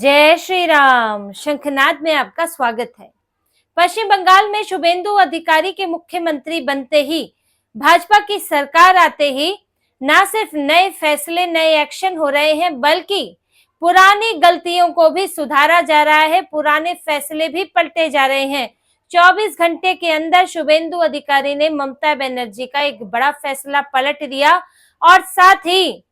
जय श्री राम। शंखनाद में आपका स्वागत है। पश्चिम बंगाल में शुभेंदु अधिकारी के मुख्यमंत्री बनते ही, भाजपा की सरकार आते ही न सिर्फ नए फैसले, नए एक्शन हो रहे हैं, बल्कि पुरानी गलतियों को भी सुधारा जा रहा है, पुराने फैसले भी पलटे जा रहे हैं। 24 घंटे के अंदर शुभेंदु अधिकारी ने ममता बनर्जी का एक बड़ा फैसला पलट दिया और साथ ही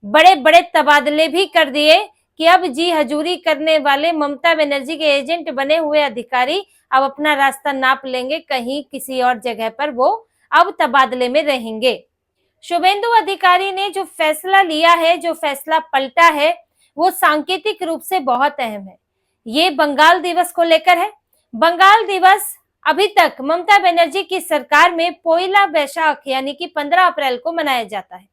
बड़े बड़े तबादले भी कर दिए कि अब जी हजूरी करने वाले ममता बनर्जी के एजेंट बने हुए अधिकारी अब अपना रास्ता नाप लेंगे, कहीं किसी और जगह पर वो अब तबादले में रहेंगे। शुभेंदु अधिकारी ने जो फैसला लिया है, जो फैसला पलटा है, वो सांकेतिक रूप से बहुत अहम है। ये बंगाल दिवस को लेकर है। बंगाल दिवस अभी तक ममता बनर्जी की सरकार में पोइला बैशाख यानी कि 15 अप्रैल को मनाया जाता है।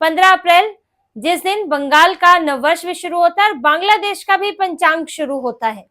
15 अप्रैल जिस दिन बंगाल का नववर्ष भी शुरू होता है और बांग्लादेश का भी पंचांग शुरू होता है,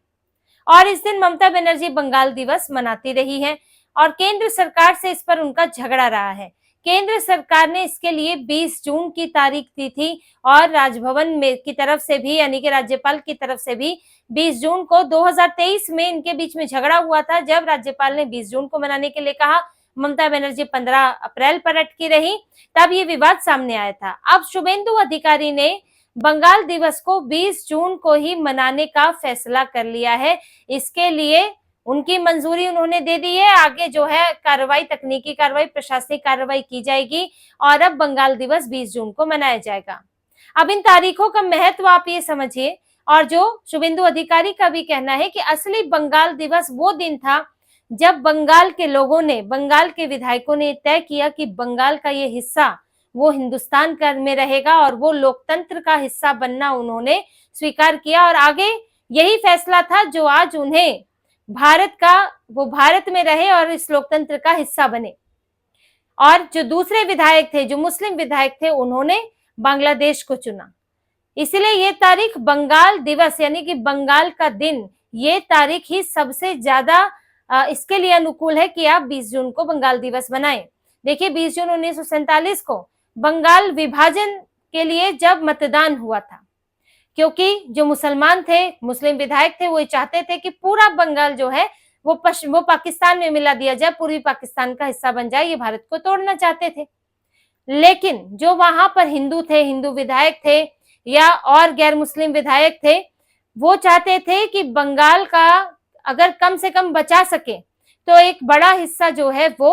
और इस दिन ममता बनर्जी बंगाल दिवस मनाती रही है और केंद्र सरकार से इस पर उनका झगड़ा रहा है। केंद्र सरकार ने इसके लिए 20 जून की तारीख दी थी और राजभवन में की तरफ से भी, यानी कि राज्यपाल की तरफ से भी 20 जून को 2023 में इनके बीच में झगड़ा हुआ था। जब राज्यपाल ने 20 जून को मनाने के लिए कहा, ममता बनर्जी 15 अप्रैल पर अटकी रही, तब ये विवाद सामने आया था। अब शुभेंदु अधिकारी ने बंगाल दिवस को 20 जून को ही मनाने का फैसला कर लिया है। इसके लिए उनकी मंजूरी उन्होंने दे दी है। आगे जो है कार्रवाई, तकनीकी कार्रवाई, प्रशासनिक कार्रवाई की जाएगी और अब बंगाल दिवस 20 जून को मनाया जाएगा। अब इन तारीखों का महत्व आप ये समझिए, और जो शुभेंदु अधिकारी का भी कहना है कि असली बंगाल दिवस वो दिन था जब बंगाल के लोगों ने, बंगाल के विधायकों ने तय किया कि बंगाल का ये हिस्सा वो हिंदुस्तान में रहेगा और वो लोकतंत्र का हिस्सा बनना उन्होंने स्वीकार किया। और आगे यही फैसला था जो आज उन्हें भारत का, वो भारत में रहे और इस लोकतंत्र का हिस्सा बने। और जो दूसरे विधायक थे, जो मुस्लिम विधायक थे, उन्होंने बांग्लादेश को चुना। इसलिए ये तारीख बंगाल दिवस यानी कि बंगाल का दिन, ये तारीख ही सबसे ज्यादा इसके लिए अनुकूल है कि आप 20 जून को बंगाल दिवस बनाएं। देखिए 20 जून 1947 को बंगाल विभाजन के लिए जब मतदान हुआ था, क्योंकि जो मुसलमान थे, मुस्लिम विधायक थे, वो चाहते थे कि पूरा बंगाल जो है वो पाकिस्तान में मिला दिया जाए, पूर्वी पाकिस्तान का हिस्सा बन जाए, ये भारत को तोड़ना चाहते थे। लेकिन जो वहां पर हिंदू थे, हिंदू विधायक थे या और गैर मुस्लिम विधायक थे, वो चाहते थे कि बंगाल का अगर कम से कम बचा सके तो एक बड़ा हिस्सा जो है वो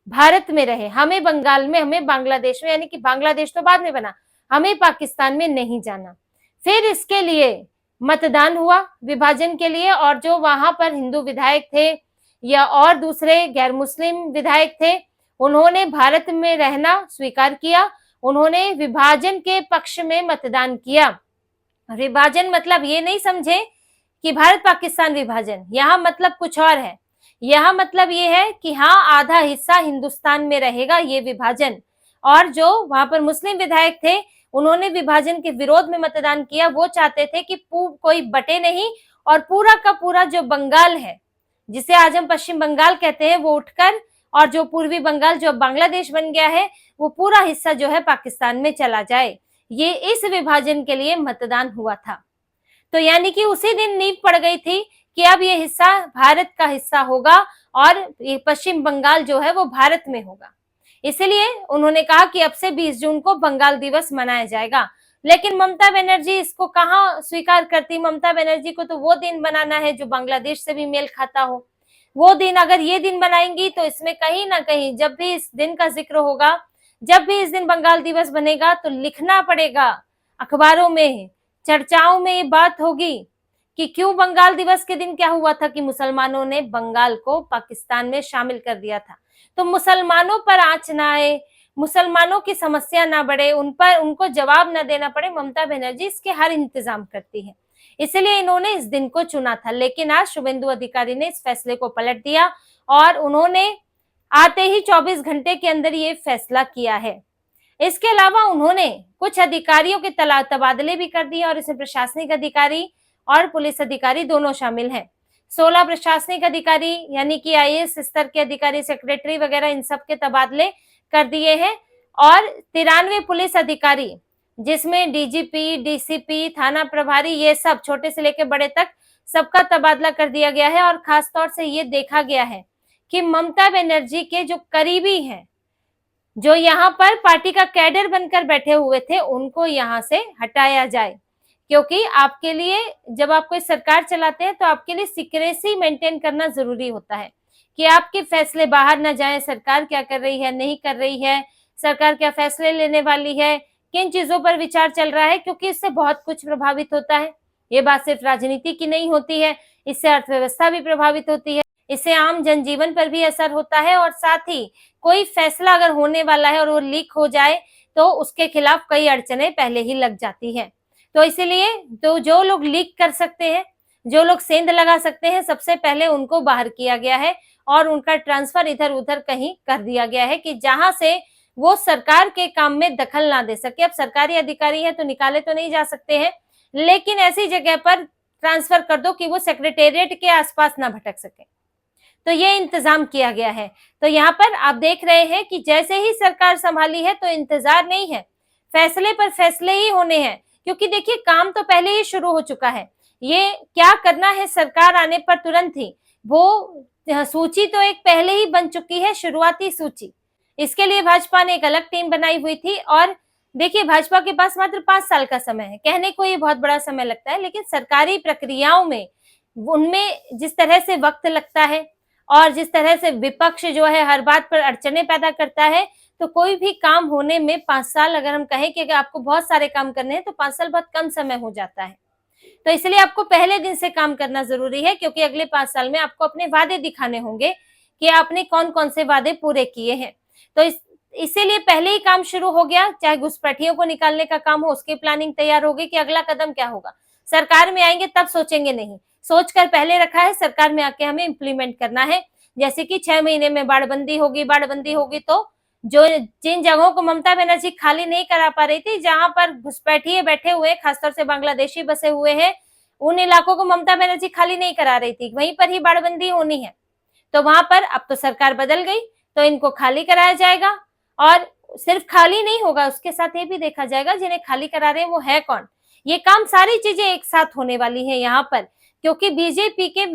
भारत में रहे, हमें बंगाल में, हमें बांग्लादेश में, यानी कि बांग्लादेश तो बाद में बना, हमें पाकिस्तान में नहीं जाना। फिर इसके लिए मतदान हुआ विभाजन के लिए, और जो वहां पर हिंदू विधायक थे या और दूसरे गैर मुस्लिम विधायक थे, उन्होंने भारत में रहना स्वीकार किया। उन्होंने विभाजन के पक्ष में मतदान किया। विभाजन मतलब ये नहीं समझे कि भारत पाकिस्तान विभाजन, यहाँ मतलब कुछ और है। यहाँ मतलब ये है कि हाँ, आधा हिस्सा हिंदुस्तान में रहेगा, ये विभाजन। और जो वहां पर मुस्लिम विधायक थे, उन्होंने विभाजन के विरोध में मतदान किया। वो चाहते थे कि कोई बटे नहीं और पूरा का पूरा जो बंगाल है, जिसे आज हम पश्चिम बंगाल कहते हैं, वो उठकर, और जो पूर्वी बंगाल जो बांग्लादेश बन गया है, वो पूरा हिस्सा जो है पाकिस्तान में चला जाए। ये इस विभाजन के लिए मतदान हुआ था। तो यानी कि उसी दिन नींव पड़ गई थी कि अब ये हिस्सा भारत का हिस्सा होगा और ये पश्चिम बंगाल जो है वो भारत में होगा। इसलिए उन्होंने कहा कि अब से 20 जून को बंगाल दिवस मनाया जाएगा। लेकिन ममता बनर्जी इसको कहाँ स्वीकार करती। ममता बनर्जी को तो वो दिन बनाना है जो बांग्लादेश से भी मेल खाता हो। वो दिन अगर ये दिन बनाएंगी तो इसमें कहीं ना कहीं जब भी इस दिन का जिक्र होगा, जब भी इस दिन बंगाल दिवस बनेगा, तो लिखना पड़ेगा अखबारों में, चर्चाओं में ये बात होगी कि क्यों बंगाल दिवस के दिन क्या हुआ था कि मुसलमानों ने बंगाल को पाकिस्तान में शामिल कर दिया था। तो मुसलमानों पर आंच ना आए, मुसलमानों की समस्या ना बढ़े, उन पर उनको जवाब ना देना पड़े, ममता बनर्जी इसके हर इंतजाम करती है। इसलिए इन्होंने इस दिन को चुना था। लेकिन आज शुभेंदु अधिकारी ने इस फैसले को पलट दिया और उन्होंने आते ही 24 घंटे के अंदर ये फैसला किया है। इसके अलावा उन्होंने कुछ अधिकारियों के तबादले भी कर दिए और इसमें प्रशासनिक अधिकारी और पुलिस अधिकारी दोनों शामिल हैं। 16 प्रशासनिक अधिकारी यानी कि आईएएस स्तर के अधिकारी, सेक्रेटरी वगैरह, इन सब के तबादले कर दिए हैं और 93 पुलिस अधिकारी जिसमें डीजीपी, डीसीपी, थाना प्रभारी, ये सब छोटे से लेकर बड़े तक सबका तबादला कर दिया गया है। और खास तौर से ये देखा गया है कि ममता बनर्जी के जो करीबी हैं, जो यहाँ पर पार्टी का कैडर बनकर बैठे हुए थे, उनको यहाँ से हटाया जाए। क्योंकि आपके लिए, जब आप कोई सरकार चलाते हैं तो आपके लिए सीक्रेसी मेंटेन करना जरूरी होता है कि आपके फैसले बाहर ना जाएं, सरकार क्या कर रही है, नहीं कर रही है, सरकार क्या फैसले लेने वाली है, किन चीजों पर विचार चल रहा है, क्योंकि इससे बहुत कुछ प्रभावित होता है। ये बात सिर्फ राजनीति की नहीं होती है, इससे अर्थव्यवस्था भी प्रभावित होती है, इससे आम जनजीवन पर भी असर होता है। और साथ ही कोई फैसला अगर होने वाला है और वो लीक हो जाए तो उसके खिलाफ कई अड़चने पहले ही लग जाती है। तो इसीलिए तो जो लोग लीक कर सकते हैं, जो लोग सेंध लगा सकते हैं, सबसे पहले उनको बाहर किया गया है और उनका ट्रांसफर इधर उधर कहीं कर दिया गया है कि जहां से वो सरकार के काम में दखल ना दे सके। अब सरकारी अधिकारी है तो निकाले तो नहीं जा सकते हैं, लेकिन ऐसी जगह पर ट्रांसफर कर दो कि वो सेक्रेटेरिएट के आसपास ना भटक सके। तो ये इंतजाम किया गया है। तो यहाँ पर आप देख रहे हैं कि जैसे ही सरकार संभाली है तो इंतजार नहीं है, फैसले पर फैसले ही होने हैं। क्योंकि देखिए, काम तो पहले ही शुरू हो चुका है। ये क्या करना है सरकार आने पर तुरंत ही, वो सूची तो एक पहले ही बन चुकी है, शुरुआती सूची। इसके लिए भाजपा ने एक अलग टीम बनाई हुई थी। और देखिए, भाजपा के पास मात्र 5 साल का समय है। कहने को ये बहुत बड़ा समय लगता है, लेकिन सरकारी प्रक्रियाओं में उनमें जिस तरह से वक्त लगता है और जिस तरह से विपक्ष जो है हर बात पर अड़चने पैदा करता है, तो कोई भी काम होने में 5 साल, अगर हम कहें कि अगर आपको बहुत सारे काम करने हैं तो 5 साल बहुत कम समय हो जाता है। तो इसलिए आपको पहले दिन से काम करना जरूरी है, क्योंकि अगले 5 साल में आपको अपने वादे दिखाने होंगे कि आपने कौन कौन से वादे पूरे किए हैं। तो इसीलिए पहले ही काम शुरू हो गया। चाहे घुसपैठियों को निकालने का काम हो, उसकी प्लानिंग तैयार होगी कि अगला कदम क्या होगा। सरकार में आएंगे तब सोचेंगे नहीं, सोचकर पहले रखा है, सरकार में आके हमें इम्प्लीमेंट करना है। जैसे कि 6 महीने में बाढ़बंदी होगी तो जो जिन जगहों को ममता बनर्जी खाली नहीं करा पा रही थी, जहां पर घुसपैठिए बैठे हुए, खासतौर से बांग्लादेशी बसे हुए हैं, उन इलाकों को ममता बनर्जी खाली नहीं करा रही थी, वहीं पर ही बाढ़बंदी होनी है। तो वहां पर अब तो सरकार बदल गई, तो इनको खाली कराया जाएगा। और सिर्फ खाली नहीं होगा, उसके साथ ये भी देखा जाएगा जिन्हें खाली करा रहे हैं वो है कौन। ये काम, सारी चीजें एक साथ होने वाली है यहाँ पर, क्योंकि बीजेपी के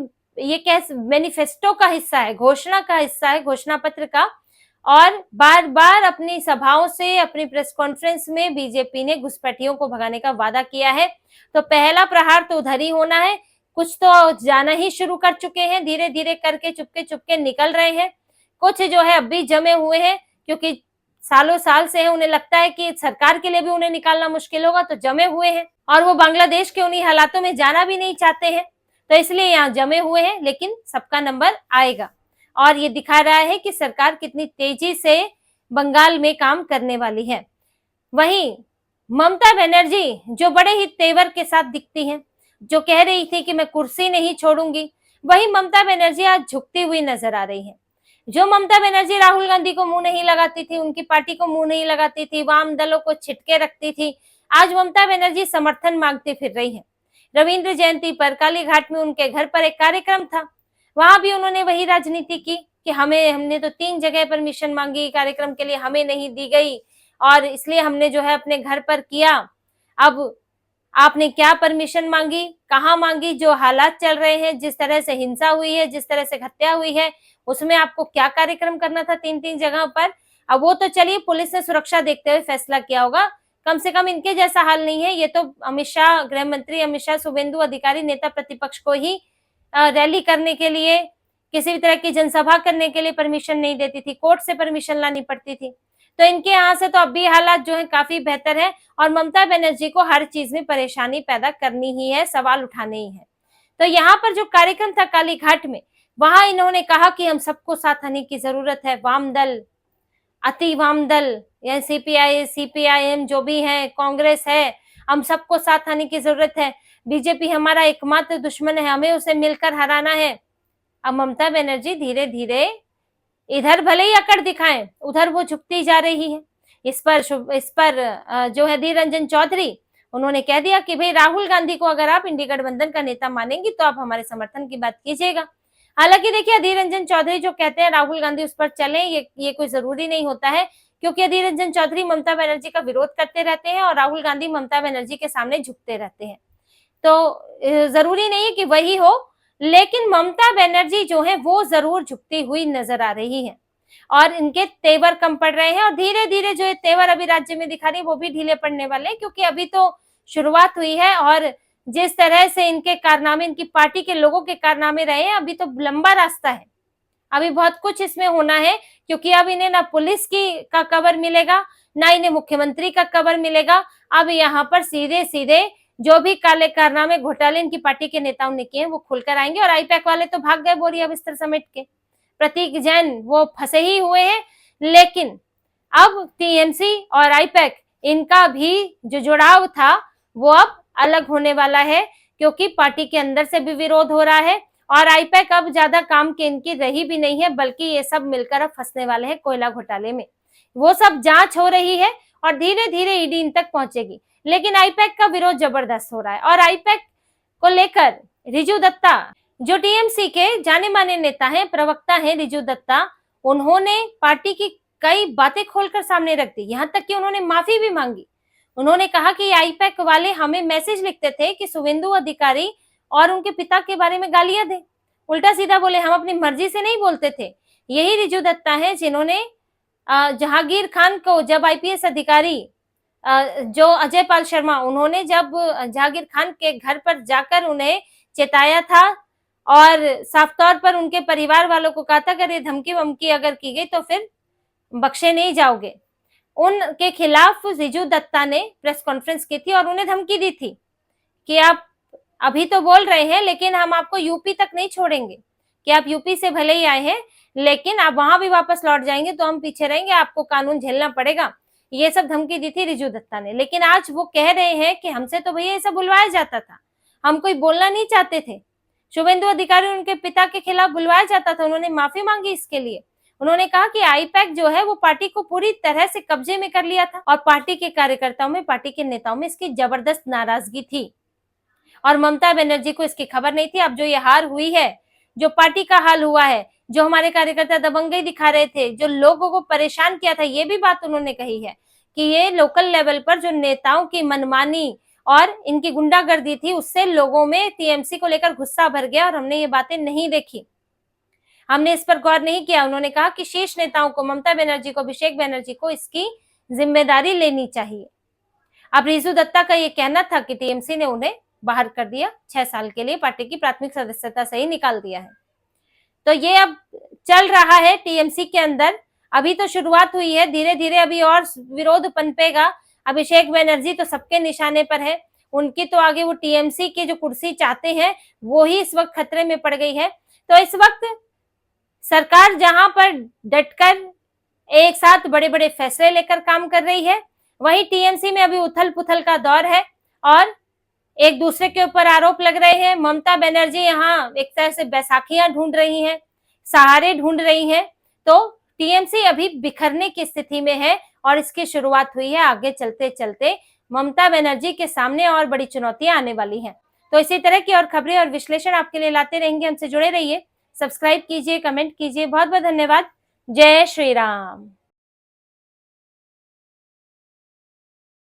ये कैसे मैनिफेस्टो का हिस्सा है, घोषणा का हिस्सा है, घोषणा पत्र का। और बार बार अपनी सभाओं से, अपनी प्रेस कॉन्फ्रेंस में बीजेपी ने घुसपैठियों को भगाने का वादा किया है। तो पहला प्रहार तो उधर ही होना है। कुछ तो जाना ही शुरू कर चुके हैं, धीरे धीरे करके चुपके चुपके निकल रहे हैं। कुछ जो है अब भी जमे हुए हैं, क्योंकि सालों साल से है, उन्हें लगता है कि सरकार के लिए भी उन्हें निकालना मुश्किल होगा, तो जमे हुए हैं। और वो बांग्लादेश के उन्हीं हालातों में जाना भी नहीं चाहते हैं, तो इसलिए यहाँ जमे हुए हैं। लेकिन सबका नंबर आएगा, और ये दिखा रहा है कि सरकार कितनी तेजी से बंगाल में काम करने वाली है। वहीं ममता बनर्जी, जो बड़े ही तेवर के साथ दिखती हैं, जो कह रही थी कि मैं कुर्सी नहीं छोड़ूंगी, वही ममता बनर्जी आज झुकती हुई नजर आ रही है। जो ममता बनर्जी राहुल गांधी को मुंह नहीं लगाती थी, उनकी पार्टी को मुंह नहीं लगाती थी, वाम दलों को छिटके रखती थी, आज ममता बनर्जी समर्थन मांगती फिर रही है। रविंद्र जयंती पर कालीघाट में उनके घर पर एक कार्यक्रम था, वहां भी उन्होंने वही राजनीति की कि हमने तो 3 जगह परमिशन मांगी कार्यक्रम के लिए, हमें नहीं दी गई, और इसलिए हमने जो है अपने घर पर किया। अब आपने क्या परमिशन मांगी, कहाँ मांगी? जो हालात चल रहे हैं, जिस तरह से हिंसा हुई है, जिस तरह से हत्या हुई है, उसमें आपको क्या कार्यक्रम करना था 3-3 जगह पर? अब वो तो चलिए पुलिस ने सुरक्षा देखते हुए फैसला किया होगा, कम से कम इनके जैसा हाल नहीं है। ये तो अमित शाह, गृह मंत्री अमित शाह, शुभेंदु अधिकारी, नेता प्रतिपक्ष को ही रैली करने के लिए, किसी भी तरह की जनसभा करने के लिए परमिशन नहीं देती थी, कोर्ट से परमिशन लानी पड़ती थी। तो इनके यहाँ से तो अब भी हालात जो है काफी बेहतर है, और ममता बनर्जी को हर चीज में परेशानी पैदा करनी ही है, सवाल उठाने ही है। तो यहाँ पर जो कार्यक्रम था कालीघाट में, वहां इन्होंने कहा कि हम सबको साथ आने की जरूरत है, वाम दल, अति वाम दल, या सीपीआई, सीपीआईएम जो भी है, कांग्रेस है, हम सबको साथ आने की जरूरत है। बीजेपी हमारा एकमात्र दुश्मन है, हमें उसे मिलकर हराना है। अब ममता बनर्जी धीरे धीरे इधर भले ही अकड़ दिखाएं, उधर वो झुकती जा रही है। इस पर जो है धीर रंजन चौधरी, उन्होंने कह दिया कि भाई राहुल गांधी को अगर आप इंडी गठबंधन का नेता मानेंगी तो आप हमारे समर्थन की बात कीजिएगा। हालांकि देखिए अधीर रंजन चौधरी जो कहते हैं राहुल गांधी उस पर चले, ये कोई जरूरी नहीं होता है, क्योंकि अधीर रंजन चौधरी ममता बनर्जी का विरोध करते रहते हैं और राहुल गांधी ममता बनर्जी के सामने झुकते रहते हैं। तो जरूरी नहीं है कि वही हो, लेकिन ममता बनर्जी जो है वो जरूर झुकती हुई नजर आ रही है और इनके तेवर कम पड़ रहे हैं और धीरे धीरे जो तेवर अभी राज्य में दिखा रही है वो भी ढीले पड़ने वाले हैं, क्योंकि अभी तो शुरुआत हुई है और जिस तरह से इनके कारनामे, इनकी पार्टी के लोगों के कारनामे रहे हैं, अभी तो लंबा रास्ता है, अभी बहुत कुछ इसमें होना है, क्योंकि अब इन्हें ना पुलिस का कवर मिलेगा, ना इन्हें मुख्यमंत्री का कवर मिलेगा। अब यहाँ पर सीधे सीधे जो भी काले कारनामे, घोटाले इनकी पार्टी के नेताओं ने किए हैं वो खुलकर आएंगे। और आईपैक वाले तो भाग गए बोरिया बिस्तर समेट के, प्रतीक जैन वो फंसे ही हुए हैं, लेकिन अब टीएमसी और आईपैक इनका भी जो जुड़ाव था वो अब अलग होने वाला है, क्योंकि पार्टी के अंदर से भी विरोध हो रहा है और आईपैक अब ज्यादा काम की इनकी रही भी नहीं है, बल्कि ये सब मिलकर अब फंसने वाले हैं कोयला घोटाले में। वो सब जांच हो रही है और धीरे धीरे ईडी इन तक पहुंचेगी, लेकिन आईपैक का विरोध जबरदस्त हो रहा है। और आईपैक को लेकर रिजू दत्ता जो टीएमसी के जाने माने नेता हैं, प्रवक्ता हैं रिजू दत्ता, उन्होंने पार्टी की कई बातें खोलकर सामने रख दी, यहाँ तक कि उन्होंने माफी भी मांगी। उन्होंने कहा कि आईपैक वाले हमें मैसेज लिखते थे कि शुभेंदु अधिकारी और उनके पिता के बारे में गालियां दे, उल्टा सीधा बोले, हम अपनी मर्जी से नहीं बोलते थे। यही रिजू दत्ता है जिन्होंने जहांगीर खान को, जब आईपीएस अधिकारी जो अजय पाल शर्मा, उन्होंने जब जहांगीर खान के घर पर जाकर उन्हें चेताया था और साफ तौर पर उनके परिवार वालों को कहा था अगर ये धमकी वमकी अगर की गई तो फिर बख्शे नहीं जाओगे, उनके खिलाफ रिजू दत्ता ने प्रेस कॉन्फ्रेंस की थी और उन्हें धमकी दी थी कि आप अभी तो बोल रहे हैं लेकिन हम आपको यूपी तक नहीं छोड़ेंगे, कि आप यूपी से भले ही आए हैं लेकिन आप वहां भी वापस लौट जाएंगे तो हम पीछे रहेंगे, आपको कानून झेलना पड़ेगा। ये सब धमकी दी थी रिजू दत्ता ने। लेकिन आज वो कह रहे हैं कि हमसे तो भैया ऐसा बुलवाया जाता था, हम कोई बोलना नहीं चाहते थे। शुभेंदु अधिकारी उनके पिता के खिलाफ बुलवाया जाता था, उन्होंने माफी मांगी इसके लिए। उन्होंने कहा कि आईपैक जो है वो पार्टी को पूरी तरह से कब्जे में कर लिया था और पार्टी के कार्यकर्ताओं में, पार्टी के नेताओं में इसकी जबरदस्त नाराजगी थी और ममता बनर्जी को इसकी खबर नहीं थी। अब जो ये हार हुई है, जो पार्टी का हाल हुआ है, जो हमारे कार्यकर्ता दबंगई दिखा रहे थे, जो लोगों को परेशान किया था, ये भी बात उन्होंने कही है कि ये लोकल लेवल पर जो नेताओं की मनमानी और इनकी गुंडागर्दी थी उससे लोगों में टीएमसी को लेकर गुस्सा भर गया और हमने ये बातें नहीं देखी, हमने इस पर गौर नहीं किया। उन्होंने कहा कि शीर्ष नेताओं को, ममता बनर्जी को, अभिषेक बनर्जी को इसकी जिम्मेदारी लेनी चाहिए। अब रिजू दत्ता का ये कहना था कि टीएमसी ने उन्हें बाहर कर दिया, 6 साल के लिए पार्टी की प्राथमिक सदस्यता से ही निकाल दिया है। तो ये अब चल रहा है टीएमसी के अंदर, अभी तो शुरुआत हुई है, धीरे धीरे अभी और विरोध पनपेगा। अभिषेक बनर्जी तो सबके निशाने पर है, उनकी तो आगे वो टीएमसी की जो कुर्सी चाहते हैं वो ही इस वक्त खतरे में पड़ गई है। तो इस वक्त सरकार जहां पर डटकर एक साथ बड़े बड़े फैसले लेकर काम कर रही है, वहीं टीएमसी में अभी उथल पुथल का दौर है और एक दूसरे के ऊपर आरोप लग रहे हैं। ममता बनर्जी यहाँ एक तरह से बैसाखियां ढूंढ रही हैं, सहारे ढूंढ रही हैं, तो टीएमसी अभी बिखरने की स्थिति में है और इसकी शुरुआत हुई है। आगे चलते चलते ममता बनर्जी के सामने और बड़ी चुनौतियां आने वाली हैं। तो इसी तरह की और खबरें और विश्लेषण आपके लिए लाते रहेंगे, हमसे जुड़े रहिए, सब्सक्राइब कीजिए, कमेंट कीजिए। बहुत बहुत धन्यवाद। जय श्री राम।